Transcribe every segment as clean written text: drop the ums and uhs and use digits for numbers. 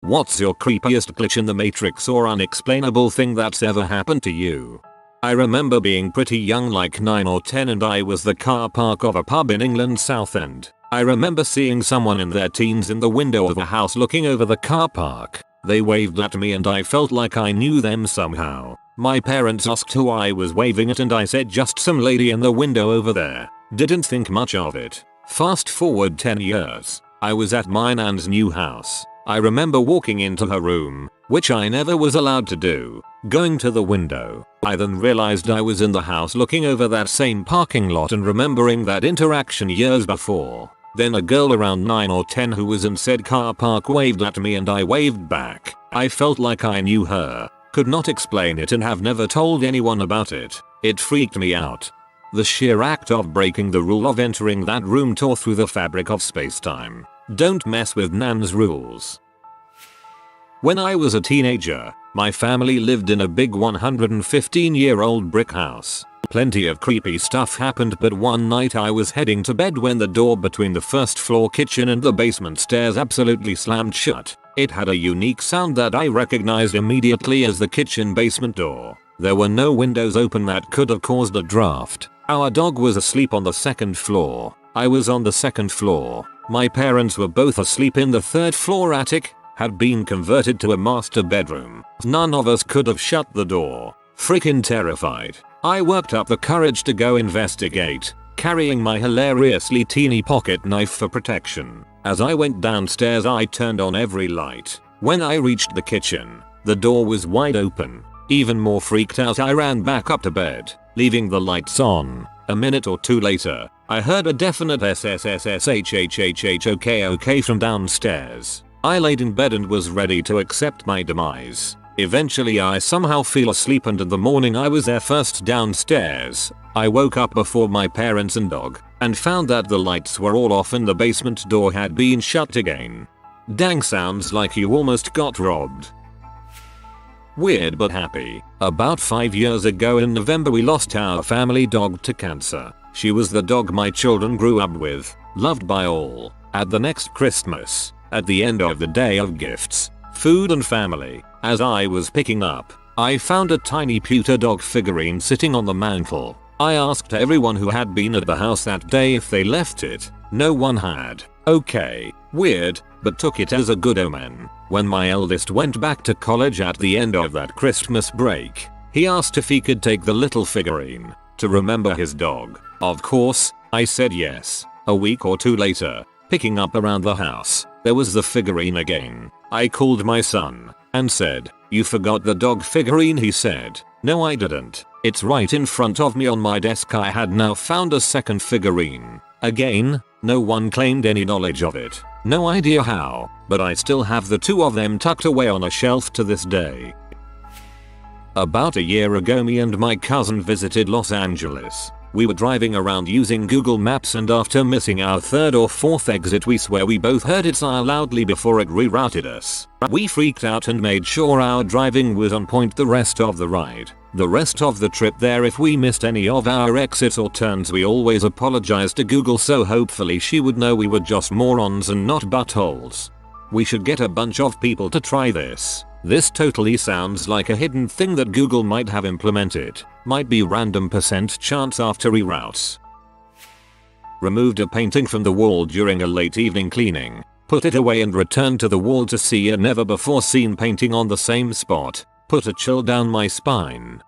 What's your creepiest glitch in the Matrix or unexplainable thing that's ever happened to you? I remember being pretty young, like 9 or 10, and I was the car park of a pub in England Southend. I remember seeing someone in their teens in the window of a house looking over the car park. They waved at me and I felt like I knew them somehow. My parents asked who I was waving at and I said just some lady in the window over there. Didn't think much of it. Fast forward 10 years. I was at my nan's new house. I remember walking into her room, which I never was allowed to do, going to the window. I then realized I was in the house looking over that same parking lot and remembering that interaction years before. Then a girl around 9 or 10 who was in said car park waved at me and I waved back. I felt like I knew her, could not explain it and have never told anyone about it. It freaked me out. The sheer act of breaking the rule of entering that room tore through the fabric of space-time. Don't mess with Nan's rules. When I was a teenager, my family lived in a big 115-year-old brick house. Plenty of creepy stuff happened, but one night I was heading to bed when the door between the first floor kitchen and the basement stairs absolutely slammed shut. It had a unique sound that I recognized immediately as the kitchen basement door. There were no windows open that could have caused a draft. Our dog was asleep on the second floor. I was on the second floor. My parents were both asleep in the third floor attic, had been converted to a master bedroom. None of us could have shut the door. Freaking terrified. I worked up the courage to go investigate, carrying my hilariously teeny pocket knife for protection. As I went downstairs I turned on every light. When I reached the kitchen, the door was wide open. Even more freaked out I ran back up to bed, leaving the lights on. A minute or two later, I heard a definite SSSSHHHHOK from downstairs. I laid in bed and was ready to accept my demise. Eventually I somehow fell asleep and in the morning I was there first downstairs. I woke up before my parents and dog and found that the lights were all off and the basement door had been shut again. Dang, sounds like you almost got robbed. Weird but happy. About 5 years ago in November we lost our family dog to cancer. She was the dog my children grew up with, loved by all. At the next Christmas, at the end of the day of gifts, food and family, as I was picking up, I found a tiny pewter dog figurine sitting on the mantle. I asked everyone who had been at the house that day if they left it. No one had. Okay, weird, but took it as a good omen. When my eldest went back to college at the end of that Christmas break, he asked if he could take the little figurine to remember his dog. Of course, I said yes. A week or two later, picking up around the house, there was the figurine again. I called my son and said, "You forgot the dog figurine?" He said, "No, I didn't. It's right in front of me on my desk." I had now found a second figurine. Again, no one claimed any knowledge of it. No idea how, but I still have the two of them tucked away on a shelf to this day. About a year ago me and my cousin visited Los Angeles. We were driving around using Google Maps and after missing our third or fourth exit we swear we both heard it sigh loudly before it rerouted us. We freaked out and made sure our driving was on point the rest of the ride. The rest of the trip there, if we missed any of our exits or turns we always apologized to Google, so hopefully she would know we were just morons and not buttholes. We should get a bunch of people to try this. This totally sounds like a hidden thing that Google might have implemented. Might be random % chance after reroutes. Removed a painting from the wall during a late evening cleaning. Put it away and returned to the wall to see a never before seen painting on the same spot. Put a chill down my spine.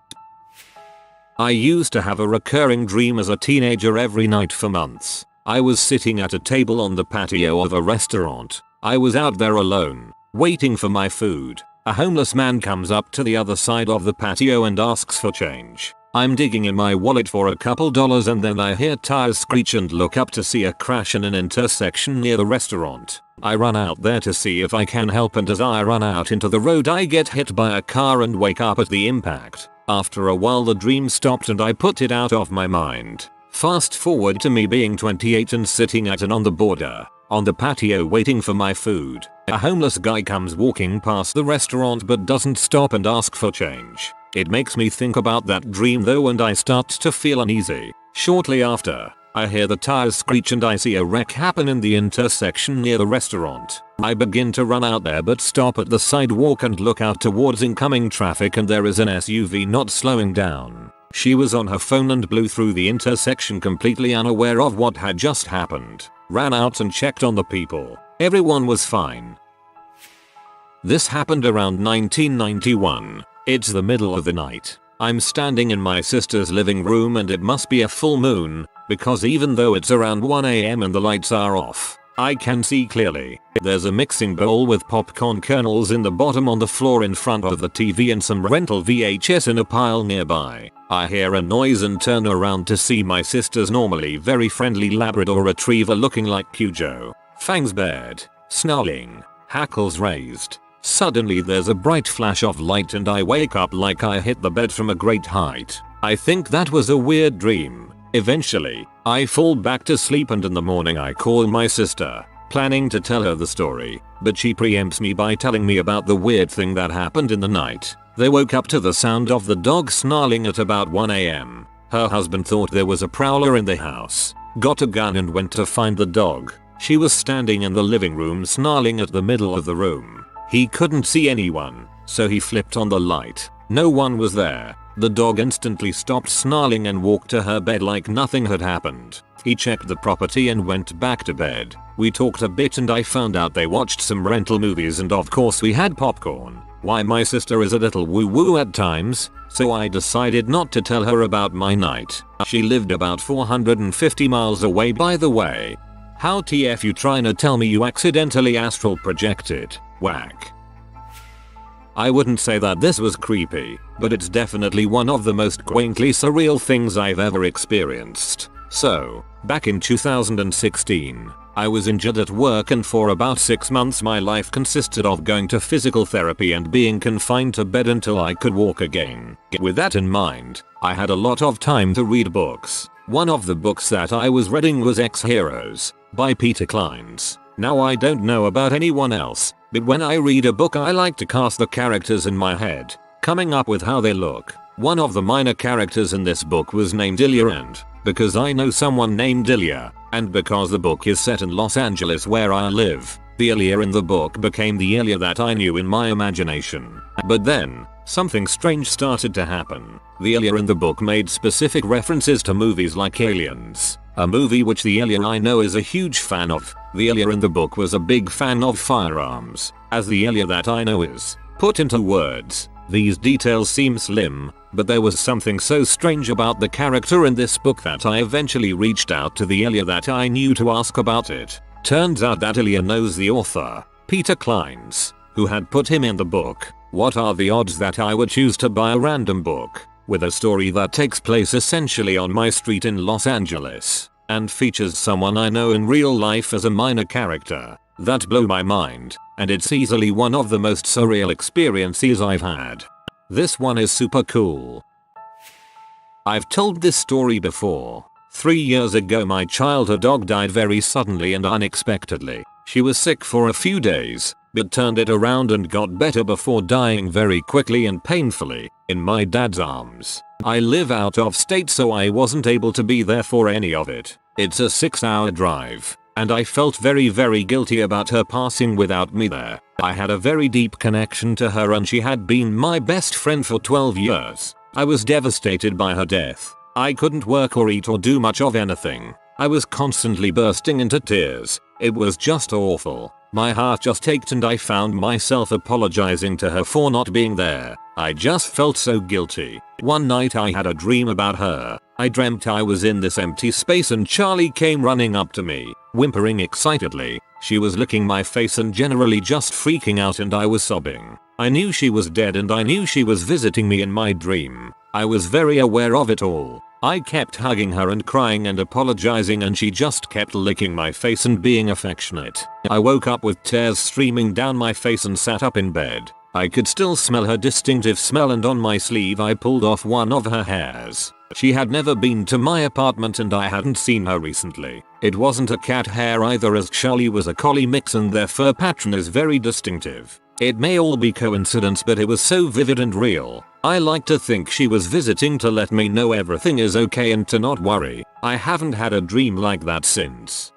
I used to have a recurring dream as a teenager every night for months. I was sitting at a table on the patio of a restaurant. I was out there alone, waiting for my food. A homeless man comes up to the other side of the patio and asks for change. I'm digging in my wallet for a couple dollars and then I hear tires screech and look up to see a crash in an intersection near the restaurant. I run out there to see if I can help, and as I run out into the road I get hit by a car and wake up at the impact. After a while the dream stopped and I put it out of my mind. Fast forward to me being 28 and sitting at an on the border, on the patio waiting for my food. A homeless guy comes walking past the restaurant but doesn't stop and ask for change. It makes me think about that dream though and I start to feel uneasy. Shortly after, I hear the tires screech and I see a wreck happen in the intersection near the restaurant. I begin to run out there but stop at the sidewalk and look out towards incoming traffic, and there is an SUV not slowing down. She was on her phone and blew through the intersection completely unaware of what had just happened. Ran out and checked on the people. Everyone was fine. This happened around 1991. It's the middle of the night. I'm standing in my sister's living room and it must be a full moon, because even though it's around 1 AM and the lights are off, I can see clearly. There's a mixing bowl with popcorn kernels in the bottom on the floor in front of the TV and some rental VHS in a pile nearby. I hear a noise and turn around to see my sister's normally very friendly Labrador retriever looking like Cujo. Fangs bared, snarling, hackles raised. Suddenly there's a bright flash of light and I wake up like I hit the bed from a great height. I think that was a weird dream. Eventually, I fall back to sleep and in the morning I call my sister, planning to tell her the story, but she preempts me by telling me about the weird thing that happened in the night. They woke up to the sound of the dog snarling at about 1 AM. Her husband thought there was a prowler in the house, got a gun and went to find the dog. She was standing in the living room snarling at the middle of the room. He couldn't see anyone, so he flipped on the light. No one was there. The dog instantly stopped snarling and walked to her bed like nothing had happened. He checked the property and went back to bed. We talked a bit and I found out they watched some rental movies and of course we had popcorn. Why, my sister is a little woo woo at times, so I decided not to tell her about my night. She lived about 450 miles away, by the way. How TF you tryna tell me you accidentally astral projected? Whack. I wouldn't say that this was creepy, but it's definitely one of the most quaintly surreal things I've ever experienced. So, back in 2016, I was injured at work and for about 6 months my life consisted of going to physical therapy and being confined to bed until I could walk again. With that in mind, I had a lot of time to read books. One of the books that I was reading was Ex-Heroes by Peter Clines. Now I don't know about anyone else, but when I read a book I like to cast the characters in my head, coming up with how they look. One of the minor characters in this book was named Ilya, and because I know someone named Ilya, and because the book is set in Los Angeles where I live, the Ilya in the book became the Ilya that I knew in my imagination. But then, something strange started to happen. The Ilya in the book made specific references to movies like Aliens, a movie which the Ilya I know is a huge fan of. The Ilya in the book was a big fan of firearms, as the Ilya that I know is. Put into words, these details seem slim, but there was something so strange about the character in this book that I eventually reached out to the Ilya that I knew to ask about it. Turns out that Ilya knows the author, Peter Clines, who had put him in the book. What are the odds that I would choose to buy a random book with a story that takes place essentially on my street in Los Angeles and features someone I know in real life as a minor character? That blew my mind, and it's easily one of the most surreal experiences I've had. This one is super cool. I've told this story before. 3 years ago my childhood dog died very suddenly and unexpectedly. She was sick for a few days, but turned it around and got better before dying very quickly and painfully in my dad's arms. I live out of state, so I wasn't able to be there for any of it. It's a 6-hour drive, and I felt very guilty about her passing without me there. I had a very deep connection to her and she had been my best friend for 12 years. I was devastated by her death. I couldn't work or eat or do much of anything. I was constantly bursting into tears. It was just awful. My heart just ached and I found myself apologizing to her for not being there. I just felt so guilty. One night I had a dream about her. I dreamt I was in this empty space and Charlie came running up to me, whimpering excitedly. She was licking my face and generally just freaking out, and I was sobbing. I knew she was dead and I knew she was visiting me in my dream. I was very aware of it all. I kept hugging her and crying and apologizing, and she just kept licking my face and being affectionate. I woke up with tears streaming down my face and sat up in bed. I could still smell her distinctive smell, and on my sleeve I pulled off one of her hairs. She had never been to my apartment and I hadn't seen her recently. It wasn't a cat hair either, as Charlie was a collie mix and their fur pattern is very distinctive. It may all be coincidence, but it was so vivid and real. I like to think she was visiting to let me know everything is okay and to not worry. I haven't had a dream like that since.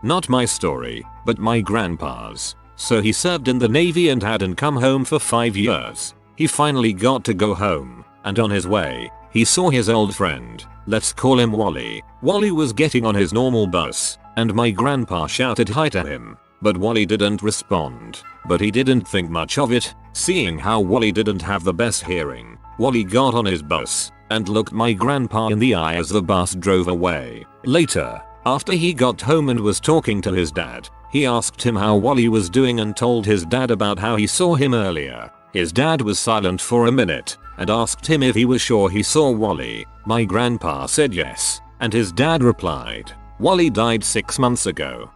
Not my story, but my grandpa's. So he served in the Navy and hadn't come home for 5 years. He finally got to go home, and on his way, he saw his old friend, let's call him Wally. Wally was getting on his normal bus, and my grandpa shouted hi to him, but Wally didn't respond. But he didn't think much of it, seeing how Wally didn't have the best hearing. Wally got on his bus, and looked my grandpa in the eye as the bus drove away. Later, after he got home and was talking to his dad, he asked him how Wally was doing and told his dad about how he saw him earlier. His dad was silent for a minute, and asked him if he was sure he saw Wally. My grandpa said yes, and his dad replied, Wally died 6 months ago.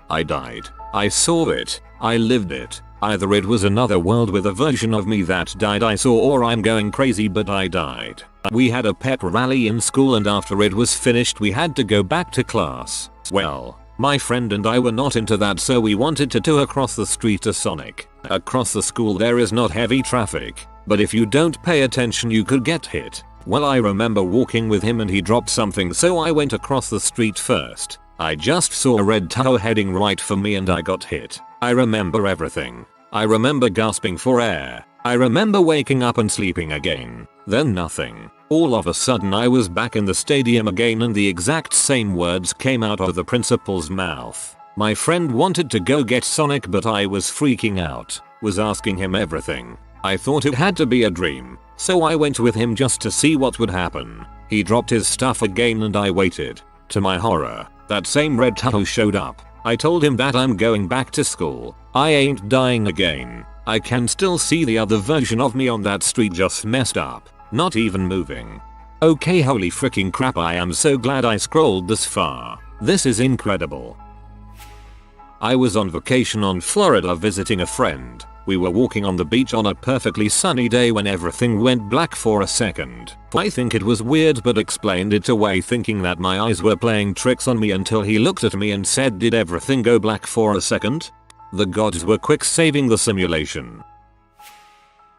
I died. I saw it. I lived it. Either it was another world with a version of me that died I saw, or I'm going crazy, but I died. We had a pep rally in school, and after it was finished we had to go back to class. Well, my friend and I were not into that, so we wanted to do across the street to Sonic. Across the school there is not heavy traffic, but if you don't pay attention you could get hit. Well, I remember walking with him and he dropped something, so I went across the street first. I just saw a red Tahoe heading right for me and I got hit. I remember everything. I remember gasping for air. I remember waking up and sleeping again. Then nothing. All of a sudden I was back in the stadium again and the exact same words came out of the principal's mouth. My friend wanted to go get Sonic, but I was freaking out. Was asking him everything. I thought it had to be a dream, so I went with him just to see what would happen. He dropped his stuff again and I waited. To my horror, that same red Tahoe showed up. I told him that I'm going back to school. I ain't dying again. I can still see the other version of me on that street, just messed up. Not even moving. Okay, holy freaking crap, I am so glad I scrolled this far. This is incredible. I was on vacation on Florida visiting a friend. We were walking on the beach on a perfectly sunny day when everything went black for a second. I think it was weird but explained it away, thinking that my eyes were playing tricks on me, until he looked at me and said, "Did everything go black for a second?" The gods were quick saving the simulation.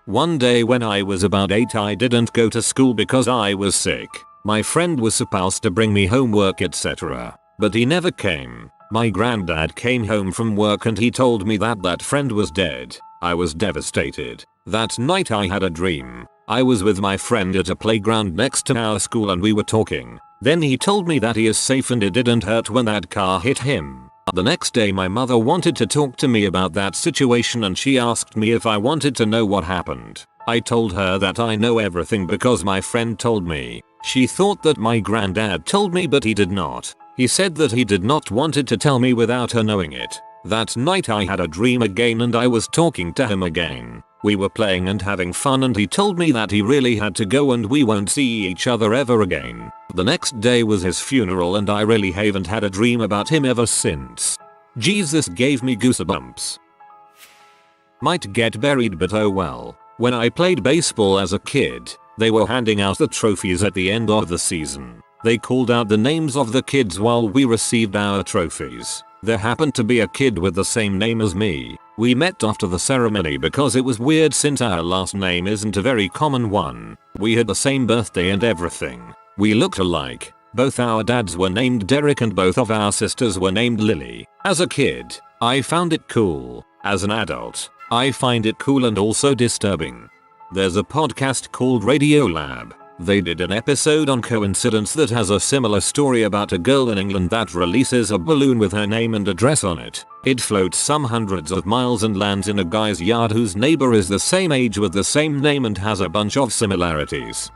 One day when I was about 8, I didn't go to school because I was sick. My friend was supposed to bring me homework etc. But he never came. My granddad came home from work and he told me that that friend was dead. I was devastated. That night I had a dream. I was with my friend at a playground next to our school and we were talking. Then he told me that he is safe and it didn't hurt when that car hit him. The next day my mother wanted to talk to me about that situation and she asked me if I wanted to know what happened. I told her that I know everything because my friend told me. She thought that my granddad told me, but he did not. He said that he did not wanted to tell me without her knowing it. That night I had a dream again and I was talking to him again. We were playing and having fun and he told me that he really had to go and we won't see each other ever again. The next day was his funeral and I really haven't had a dream about him ever since. Jesus gave me goosebumps. Might get buried, but oh well. When I played baseball as a kid, they were handing out the trophies at the end of the season. They called out the names of the kids while we received our trophies. There happened to be a kid with the same name as me. We met after the ceremony because it was weird since our last name isn't a very common one. We had the same birthday and everything. We looked alike. Both our dads were named Derek and both of our sisters were named Lily. As a kid, I found it cool. As an adult, I find it cool and also disturbing. There's a podcast called Radio Lab. They did an episode on coincidence that has a similar story about a girl in England that releases a balloon with her name and address on it. It floats some hundreds of miles and lands in a guy's yard whose neighbor is the same age with the same name and has a bunch of similarities.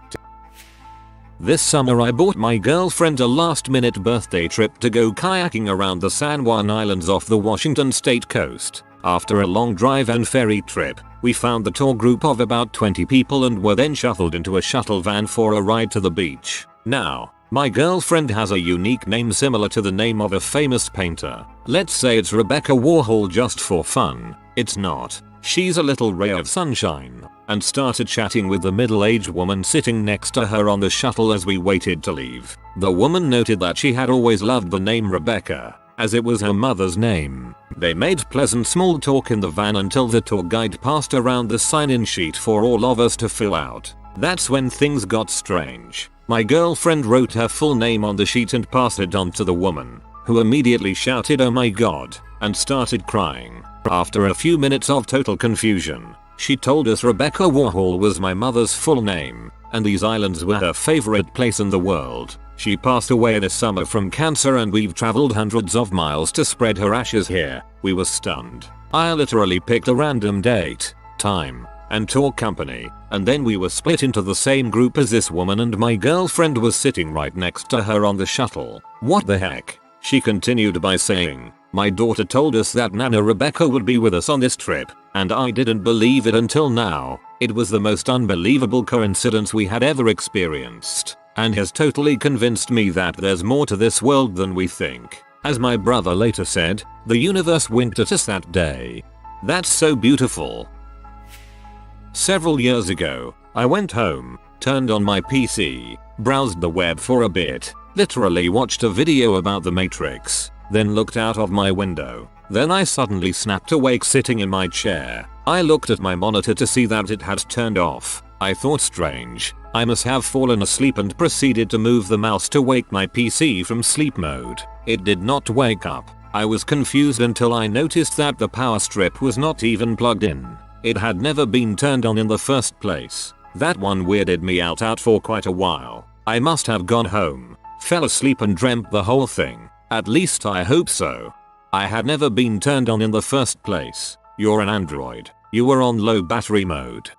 This summer I bought my girlfriend a last-minute birthday trip to go kayaking around the San Juan Islands off the Washington state coast. After a long drive and ferry trip, we found the tour group of about 20 people and were then shuffled into a shuttle van for a ride to the beach. Now, my girlfriend has a unique name similar to the name of a famous painter. Let's say it's Rebecca Warhol just for fun. It's not. She's a little ray of sunshine. And started chatting with the middle-aged woman sitting next to her on the shuttle as we waited to leave. The woman noted that she had always loved the name Rebecca, as it was her mother's name. They made pleasant small talk in the van until the tour guide passed around the sign-in sheet for all of us to fill out. That's when things got strange. My girlfriend wrote her full name on the sheet and passed it on to the woman, who immediately shouted "Oh my god," and started crying. After a few minutes of total confusion, she told us Rebecca Warhol was my mother's full name, and these islands were her favorite place in the world. She passed away this summer from cancer and we've traveled hundreds of miles to spread her ashes here. We were stunned. I literally picked a random date, time, and tour company, and then we were split into the same group as this woman, and my girlfriend was sitting right next to her on the shuttle. What the heck? She continued by saying, "My daughter told us that Nana Rebecca would be with us on this trip, and I didn't believe it until now. It was the most unbelievable coincidence we had ever experienced, and has totally convinced me that there's more to this world than we think." As my brother later said, the universe winked at us that day. That's so beautiful. Several years ago, I went home, turned on my PC, browsed the web for a bit, literally watched a video about the Matrix, then looked out of my window. Then I suddenly snapped awake sitting in my chair. I looked at my monitor to see that it had turned off. I thought strange. I must have fallen asleep and proceeded to move the mouse to wake my PC from sleep mode. It did not wake up. I was confused until I noticed that the power strip was not even plugged in. It had never been turned on in the first place. That one weirded me out for quite a while. I must have gone home, fell asleep and dreamt the whole thing. At least I hope so. I had never been turned on in the first place. You're an android. You were on low battery mode.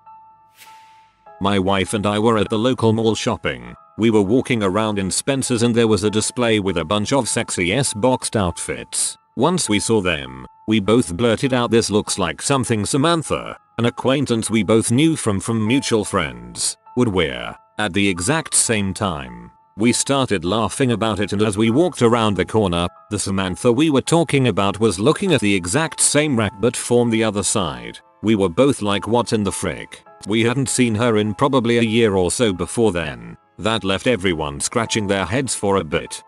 My wife and I were at the local mall shopping. We were walking around in Spencer's and there was a display with a bunch of sexy S-boxed outfits. Once we saw them, we both blurted out, "This looks like something Samantha," an acquaintance we both knew from mutual friends, would wear. At the exact same time, we started laughing about it, and as we walked around the corner, the Samantha we were talking about was looking at the exact same rack but from the other side. We were both like, "What in the frick?" We hadn't seen her in probably a year or so before then. That left everyone scratching their heads for a bit.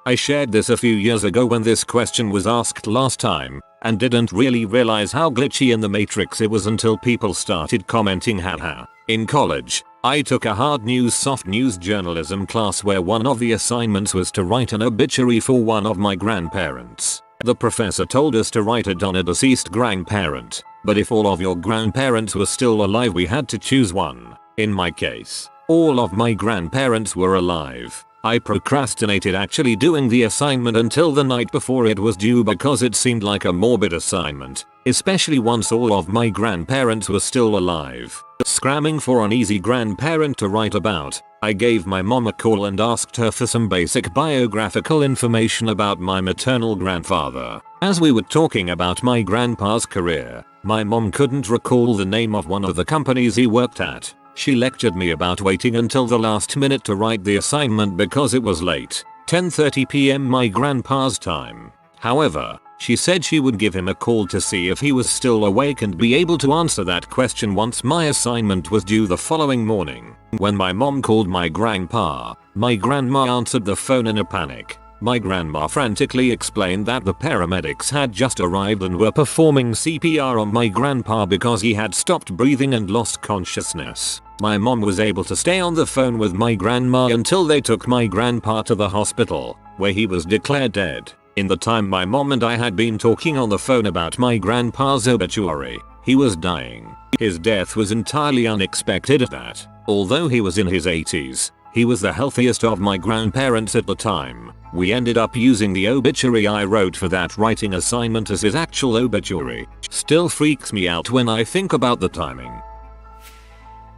I shared this a few years ago when this question was asked last time, and didn't really realize how glitchy in the Matrix it was until people started commenting, haha. In college, I took a hard news soft news journalism class where one of the assignments was to write an obituary for one of my grandparents. The professor told us to write it on a deceased grandparent, but if all of your grandparents were still alive we had to choose one. In my case, all of my grandparents were alive. I procrastinated actually doing the assignment until the night before it was due because it seemed like a morbid assignment, especially once all of my grandparents were still alive. Scramming for an easy grandparent to write about, I gave my mom a call and asked her for some basic biographical information about my maternal grandfather. As we were talking about my grandpa's career, my mom couldn't recall the name of one of the companies he worked at. She lectured me about waiting until the last minute to write the assignment because it was late, 10:30 p.m. my grandpa's time. However, she said she would give him a call to see if he was still awake and be able to answer that question once my assignment was due the following morning. When my mom called my grandpa, my grandma answered the phone in a panic. My grandma frantically explained that the paramedics had just arrived and were performing CPR on my grandpa because he had stopped breathing and lost consciousness. My mom was able to stay on the phone with my grandma until they took my grandpa to the hospital, where he was declared dead. In the time my mom and I had been talking on the phone about my grandpa's obituary, he was dying. His death was entirely unexpected at that. Although he was in his 80s, he was the healthiest of my grandparents at the time. We ended up using the obituary I wrote for that writing assignment as his actual obituary. Still freaks me out when I think about the timing.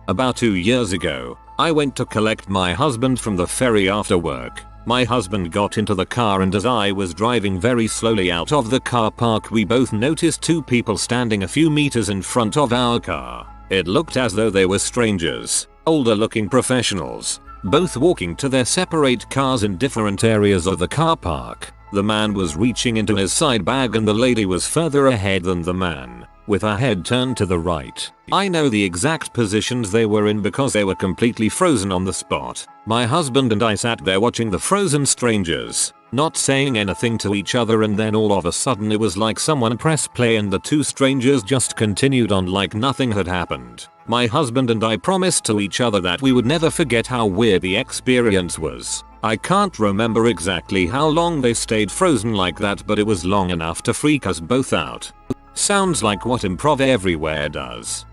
About 2 years ago, I went to collect my husband from the ferry after work. My husband got into the car and as I was driving very slowly out of the car park we both noticed two people standing a few meters in front of our car. It looked as though they were strangers, older looking professionals, both walking to their separate cars in different areas of the car park. The man was reaching into his side bag and the lady was further ahead than the man, with her head turned to the right. I know the exact positions they were in because they were completely frozen on the spot. My husband and I sat there watching the frozen strangers. not saying anything to each other, and then all of a sudden it was like someone pressed play and the two strangers just continued on like nothing had happened. My husband and I promised to each other that we would never forget how weird the experience was. I can't remember exactly how long they stayed frozen like that, but it was long enough to freak us both out. Sounds like what Improv Everywhere does.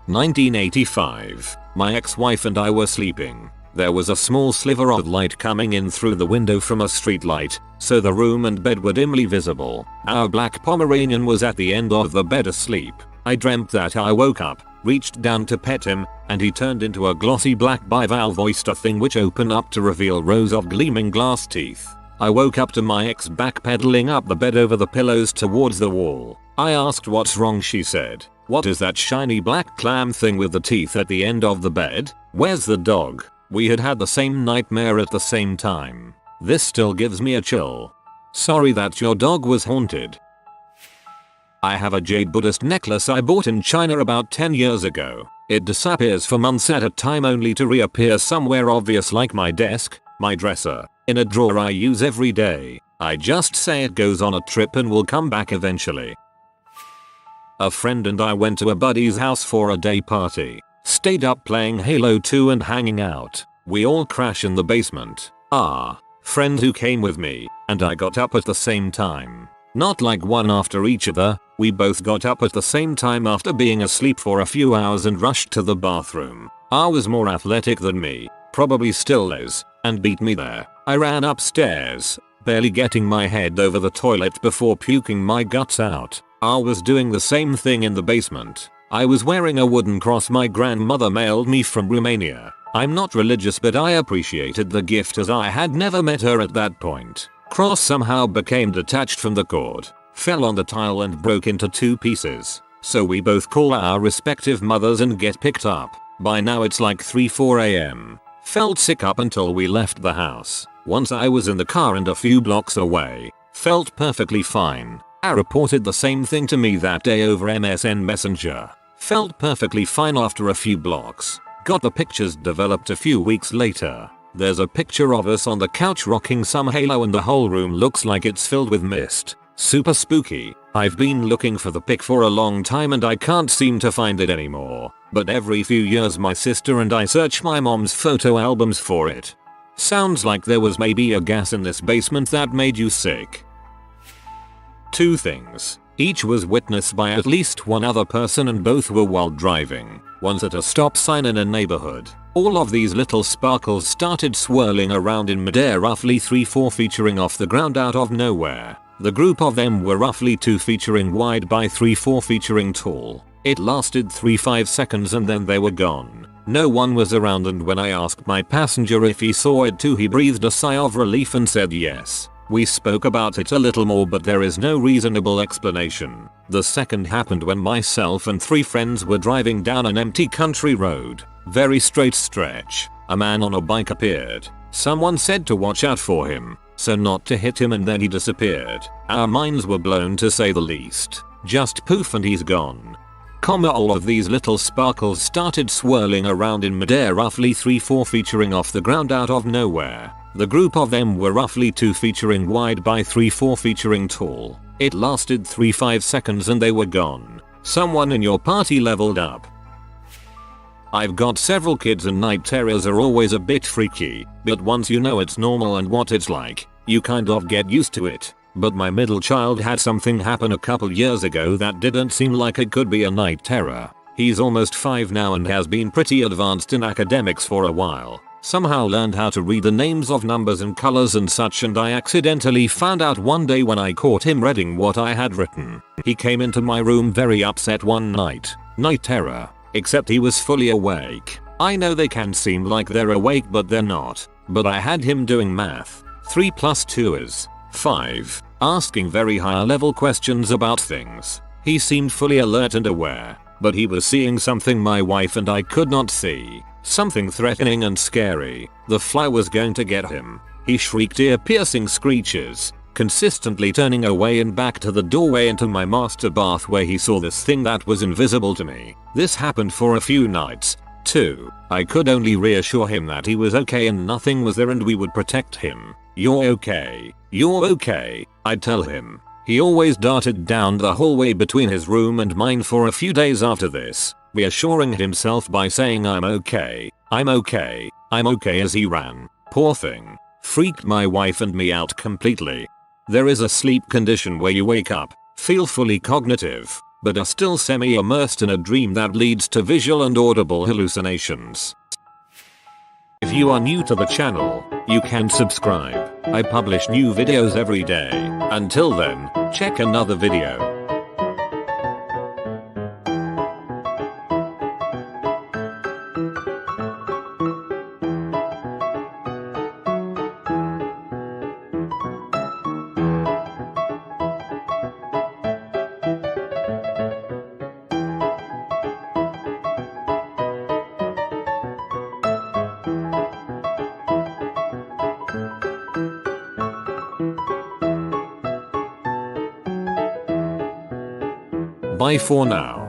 1985. My ex-wife and I were sleeping. There was a small sliver of light coming in through the window from a street light, so the room and bed were dimly visible. Our black Pomeranian was at the end of the bed asleep. I dreamt that I woke up, reached down to pet him, and he turned into a glossy black bivalve oyster thing which opened up to reveal rows of gleaming glass teeth. I woke up to my ex backpedaling up the bed over the pillows towards the wall. I asked what's wrong. She said, "What is that shiny black clam thing with the teeth at the end of the bed? Where's the dog?" We had had the same nightmare at the same time. This still gives me a chill. Sorry that your dog was haunted. I have a jade Buddhist necklace I bought in China about 10 years ago. It disappears for months at a time only to reappear somewhere obvious like my desk, my dresser, in a drawer I use every day. I just say it goes on a trip and will come back eventually. A friend and I went to a buddy's house for a day party. Stayed up playing Halo 2 and hanging out. We all crash in the basement. Friend who came with me, and I got up at the same time. Not like one after each other, we both got up at the same time after being asleep for a few hours and rushed to the bathroom. I was more athletic than me, probably still is, and beat me there. I ran upstairs, barely getting my head over the toilet before puking my guts out. I was doing the same thing in the basement. I was wearing a wooden cross my grandmother mailed me from Romania. I'm not religious, but I appreciated the gift as I had never met her at that point. Cross somehow became detached from the cord, fell on the tile and broke into 2 pieces. So we both call our respective mothers and get picked up. By now it's like 3-4 am. Felt sick up until we left the house. Once I was in the car and a few blocks away, felt perfectly fine. I reported the same thing to me that day over MSN Messenger. Felt perfectly fine after a few blocks. Got the pictures developed a few weeks later. There's a picture of us on the couch rocking some Halo and the whole room looks like it's filled with mist. Super spooky. I've been looking for the pic for a long time and I can't seem to find it anymore. But every few years my sister and I search my mom's photo albums for it. Sounds like there was maybe a gas in this basement that made you sick. 2 things. Each was witnessed by at least one other person and both were while driving. One's at a stop sign in a neighborhood. All of these little sparkles started swirling around in midair roughly 3-4 featuring off the ground out of nowhere. The group of them were roughly 2 featuring wide by 3-4 featuring tall. It lasted 3-5 seconds and then they were gone. No one was around, and when I asked my passenger if he saw it too, he breathed a sigh of relief and said yes. We spoke about it a little more, but there is no reasonable explanation. The second happened when myself and 3 friends were driving down an empty country road. Very straight stretch. A man on a bike appeared. Someone said to watch out for him, so not to hit him, and then he disappeared. Our minds were blown to say the least. Just poof and he's gone. All of these little sparkles started swirling around in midair roughly 3-4 featuring off the ground out of nowhere. The group of them were roughly 2 featuring wide by 3-4 featuring tall. It lasted 3-5 seconds and they were gone. Someone in your party leveled up. I've got several kids and night terrors are always a bit freaky, but once you know it's normal and what it's like, you kind of get used to it. But my middle child had something happen a couple years ago that didn't seem like it could be a night terror. He's almost 5 now and has been pretty advanced in academics for a while. Somehow learned how to read the names of numbers and colors and such, and I accidentally found out one day when I caught him reading what I had written. He came into my room very upset one night. Night terror. Except he was fully awake. I know they can seem like they're awake but they're not. But I had him doing math. 3 + 2 is 5. Asking very high level questions about things. He seemed fully alert and aware, but he was seeing something my wife and I could not see. Something threatening and scary. The fly was going to get him. He shrieked ear-piercing screeches, consistently turning away and back to the doorway into my master bath where he saw this thing that was invisible to me. This happened for a few nights, 2. I could only reassure him that he was okay and nothing was there and we would protect him. You're okay. You're okay, I'd tell him. He always darted down the hallway between his room and mine for a few days after this, reassuring himself by saying I'm okay, I'm okay, I'm okay as he ran. Poor thing. Freaked my wife and me out completely. There is a sleep condition where you wake up, feel fully cognitive, but are still semi-immersed in a dream that leads to visual and audible hallucinations. If you are new to the channel, you can subscribe. I publish new videos every day. Until then, check another video. Bye for now.